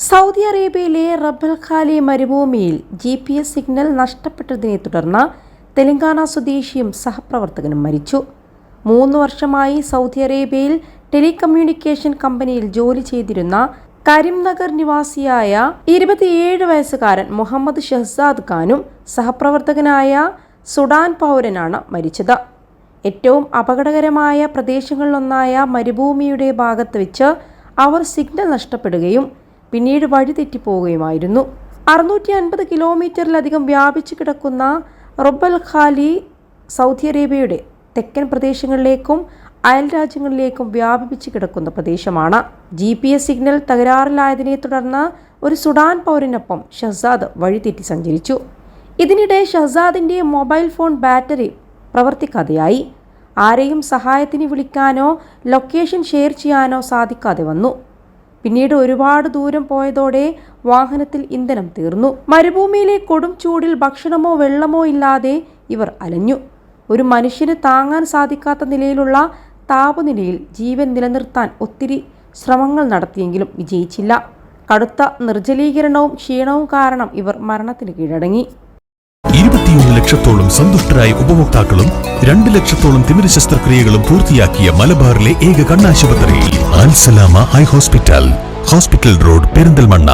Saudi അറേബ്യയിലെ റബ്ബൽ ഖാലി മരുഭൂമിയിൽ GPS സിഗ്നൽ നഷ്ടപ്പെട്ടതിനെ തുടർന്ന് തെലങ്കാന സ്വദേശിയും സഹപ്രവർത്തകനും മരിച്ചു. 3 വർഷമായി സൗദി അറേബ്യയിൽ ടെലികമ്മ്യൂണിക്കേഷൻ കമ്പനിയിൽ ജോലി ചെയ്തിരുന്ന കരിംനഗർ നിവാസിയായ 27 വയസ്സുകാരൻ മുഹമ്മദ് ഷഹ്സാദ് ഖാനും സഹപ്രവർത്തകനായ സുഡാൻ പൗരനാണ് മരിച്ചത്. ഏറ്റവും അപകടകരമായ പ്രദേശങ്ങളിലൊന്നായ മരുഭൂമിയുടെ ഭാഗത്ത് വെച്ച് അവർ സിഗ്നൽ നഷ്ടപ്പെടുകയും പിന്നീട് വഴിതെറ്റിപ്പോവുകയുമായിരുന്നു. 650 കിലോമീറ്ററിലധികം വ്യാപിച്ചു കിടക്കുന്ന റബ്ബൽ ഖാലി സൗദി അറേബ്യയുടെ തെക്കൻ പ്രദേശങ്ങളിലേക്കും അയൽ രാജ്യങ്ങളിലേക്കും വ്യാപിച്ചു കിടക്കുന്ന പ്രദേശമാണ്. GPS സിഗ്നൽ തകരാറിലായതിനെ തുടർന്ന് ഒരു സുഡാൻ പൗരനൊപ്പം ഷഹ്സാദ് വഴിതെറ്റി സഞ്ചരിച്ചു. ഇതിനിടെ ഷഹ്സാദിൻ്റെ മൊബൈൽ ഫോൺ ബാറ്ററി പ്രവർത്തിക്കാതെയായി. ആരെയും സഹായത്തിന് വിളിക്കാനോ ലൊക്കേഷൻ ഷെയർ ചെയ്യാനോ സാധിക്കാതെ വന്നു. പിന്നീട് ഒരുപാട് ദൂരം പോയതോടെ വാഹനത്തിൽ ഇന്ധനം തീർന്നു. മരുഭൂമിയിലെ കൊടും ചൂടിൽ ഭക്ഷണമോ വെള്ളമോ ഇല്ലാതെ ഇവർ അലഞ്ഞു. ഒരു മനുഷ്യന് താങ്ങാൻ സാധിക്കാത്ത നിലയിലുള്ള താപനിലയിൽ ജീവൻ നിലനിർത്താൻ ഒത്തിരി ശ്രമങ്ങൾ നടത്തിയെങ്കിലും വിജയിച്ചില്ല. കടുത്ത നിർജ്ജലീകരണവും ക്ഷീണവും കാരണം ഇവർ മരണത്തിന് കീഴടങ്ങി. 21 ലക്ഷത്തോളം സന്തുഷ്ടരായ ഉപഭോക്താക്കളും 2 ലക്ഷത്തോളം തിമിര ശസ്ത്രക്രിയകളും പൂർത്തിയാക്കിയ മലബാറിലെ ഏക കണ്ണാശുപത്രി Al Salama eye hospital, hospital road, Perinthalmanna.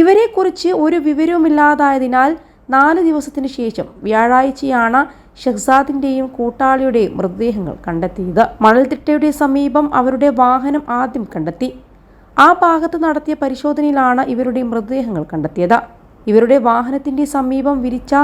ഇവരെക്കുറിച്ച് ഒരു വിവരവുമില്ലാതായതിനാൽ 4 ദിവസത്തിന് ശേഷം വ്യാഴാഴ്ചയാണ് ഷഹ്സാദിന്റെയും കൂട്ടാളിയുടെയും മൃതദേഹങ്ങൾ കണ്ടെത്തിയത്. മണൽത്തിട്ടയുടെ സമീപം അവരുടെ വാഹനം ആദ്യം കണ്ടെത്തി. ആ ഭാഗത്ത് നടത്തിയ പരിശോധനയിലാണ് ഇവരുടെ മൃതദേഹങ്ങൾ കണ്ടെത്തിയത്. ഇവരുടെ വാഹനത്തിന്റെ സമീപം വിരിച്ച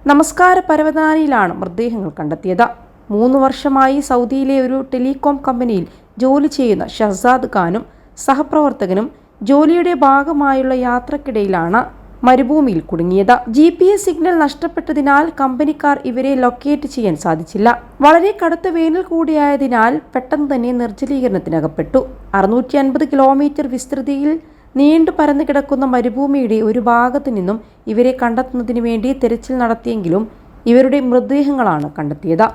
നമസ്കാര പരവതാനിയിലാണ് മൃതദേഹങ്ങൾ കണ്ടെത്തിയത്. 3 വർഷമായി സൗദിയിലെ ഒരു ടെലികോം കമ്പനിയിൽ ജോലി ചെയ്യുന്ന ഷഹ്സാദ് ഖാനും സഹപ്രവർത്തകനും ജോലിയുടെ ഭാഗമായുള്ള യാത്രക്കിടയിലാണ് മരുഭൂമിയിൽ കുടുങ്ങിയത്. GPS സിഗ്നൽ നഷ്ടപ്പെട്ടതിനാൽ കമ്പനിക്കാർ ഇവരെ ലൊക്കേറ്റ് ചെയ്യാൻ സാധിച്ചില്ല. വളരെ കടുത്ത വേനൽ കൂടിയായതിനാൽ പെട്ടെന്ന് തന്നെ നിർജ്ജലീകരണത്തിനകപ്പെട്ടു. 650 കിലോമീറ്റർ വിസ്തൃതിയിൽ നീണ്ടു പരന്നു കിടക്കുന്ന മരുഭൂമിയുടെ ഒരു ഭാഗത്തു നിന്നും ഇവരെ കണ്ടെത്തുന്നതിന് വേണ്ടി തെരച്ചിൽ നടത്തിയെങ്കിലും ഇവരുടെ മൃതദേഹങ്ങളാണ് കണ്ടെത്തിയത്.